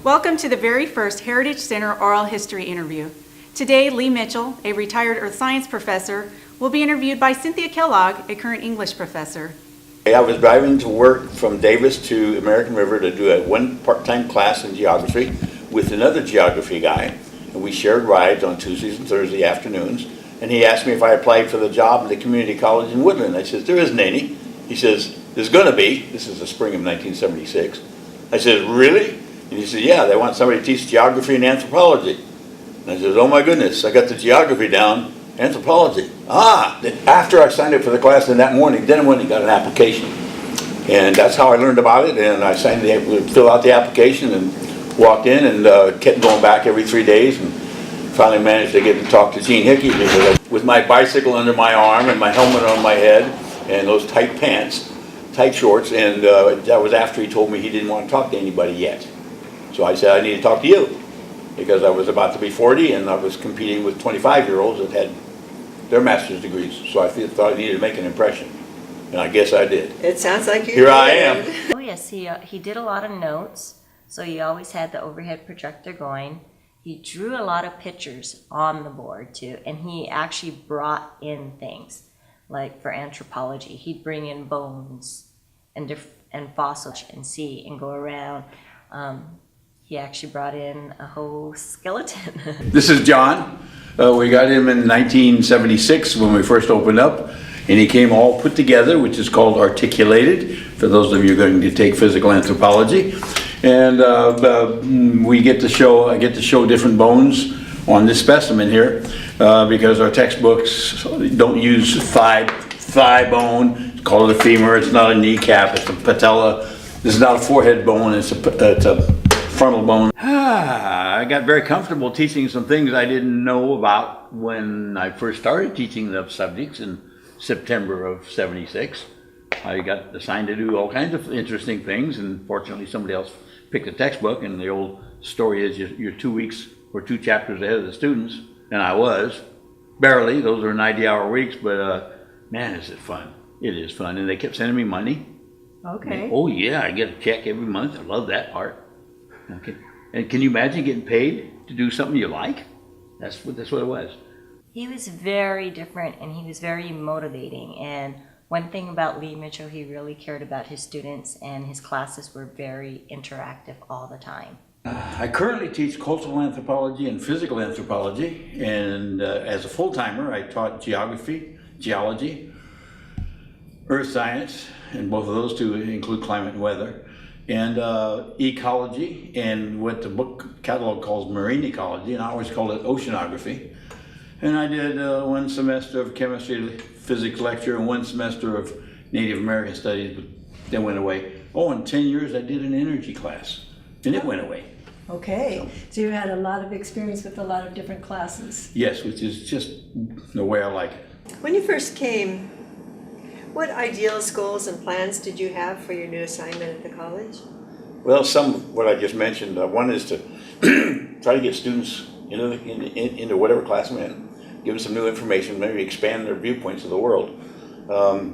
Welcome to the very first Heritage Center Oral History interview. Today, Lee Mitchell, a retired earth science professor, will be interviewed by Cynthia Kellogg, a current English professor. I was driving to work from Davis to American River to do one part-time class in geography with another geography guy, and we shared rides on Tuesdays and Thursday afternoons, and he asked me if I applied for the job at the community college in Woodland. I said, there isn't any. He says, there's going to be. This is the spring of 1976. I said, really? And he said, yeah, they want somebody to teach geography and anthropology. And I said, oh my goodness, I got the geography down, anthropology. After I signed up for the class that morning, then I went and got an application. And that's how I learned about it, and I filled out the application and walked in and kept going back every 3 days and finally managed to get to talk to Gene Hickey with my bicycle under my arm and my helmet on my head and those tight pants, tight shorts, and that was after he told me he didn't want to talk to anybody yet. So I said, I need to talk to you, because I was about to be 40 and I was competing with 25-year-olds that had their master's degrees. So I thought I needed to make an impression, and I guess I did. It sounds like you Here did. I am. Oh yes, he did a lot of notes, so he always had the overhead projector going. He drew a lot of pictures on the board too, and he actually brought in things, like for anthropology, he'd bring in bones and fossils and see and go around. He actually brought in a whole skeleton. This is John. We got him in 1976 when we first opened up, and he came all put together, which is called articulated, for those of you going to take physical anthropology. And I get to show different bones on this specimen here, because our textbooks don't use thigh bone. It's called a femur. It's not a kneecap. It's a patella. This is not a forehead bone. It's a frontal bone. I got very comfortable teaching some things I didn't know about when I first started teaching the subjects in September of '76. I got assigned to do all kinds of interesting things, and fortunately somebody else picked the textbook, and the old story is you're 2 weeks or 2 chapters ahead of the students, and I was. Barely, those are 90-hour weeks, but man, is it fun. It is fun, and they kept sending me money. Okay. Oh yeah, I get a check every month. I love that part. Okay. And can you imagine getting paid to do something you like? That's what it was. He was very different, and he was very motivating. And one thing about Lee Mitchell, he really cared about his students, and his classes were very interactive all the time. I currently teach cultural anthropology and physical anthropology, and as a full-timer, I taught geography, geology, earth science, and both of those two include climate and weather, and ecology, and what the book catalog calls marine ecology, and I always call it oceanography. And I did 1 semester of chemistry, physics lecture, and 1 semester of Native American studies, but that went away. Oh, in 10 years I did an energy class, and it went away. Okay, so you had a lot of experience with a lot of different classes. Yes, which is just the way I like it. When you first came, what ideals, goals, and plans did you have for your new assignment at the college? Well, what I just mentioned. One is to try to get students into whatever class I'm in, give them some new information, maybe expand their viewpoints of the world,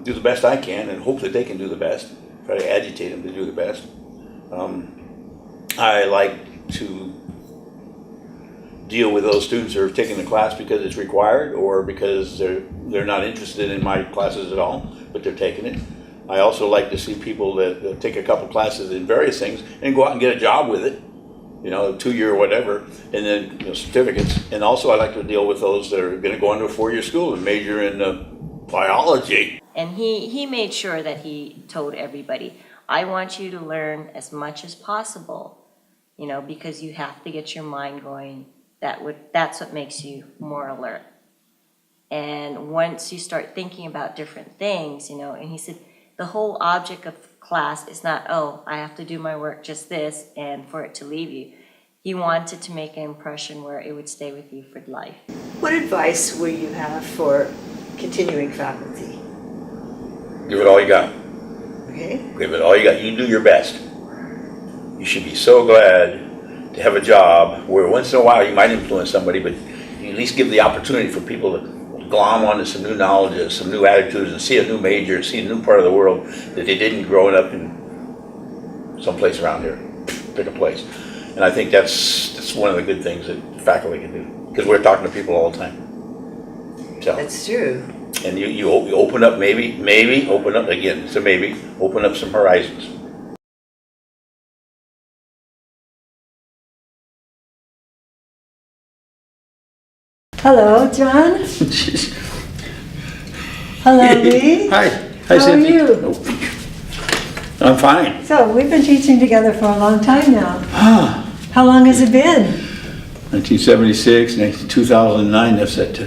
do the best I can, and hope that they can do the best. Try to agitate them to do the best. I like to deal with those students who are taking the class because it's required or because they're not interested in my classes at all, but they're taking it. I also like to see people that take a couple classes in various things and go out and get a job with it, 2-year or whatever, and then certificates. And also I like to deal with those that are going to go into a 4-year school and major in biology. And he made sure that he told everybody, I want you to learn as much as possible, because you have to get your mind going. That's what makes you more alert. And once you start thinking about different things, and he said, the whole object of class is not, I have to do my work just this and for it to leave you. He wanted to make an impression where it would stay with you for life. What advice would you have for continuing faculty? Give it all you got. Okay. Give it all you got. You can do your best. You should be so glad to have a job where once in a while you might influence somebody, but you at least give the opportunity for people to glom onto some new knowledge, some new attitudes, and see a new major, see a new part of the world that they didn't growing up in someplace around here. Pick a place. And I think that's one of the good things that faculty can do, because we're talking to people all the time. So, That's true. and you open up, maybe, open up, again, it's a maybe, open up some horizons. Hello, John. Hello, Lee. Hi. How are you? I'm fine. So, we've been teaching together for a long time now. How long has it been? 1976, 2009, that's that,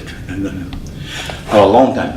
a long time.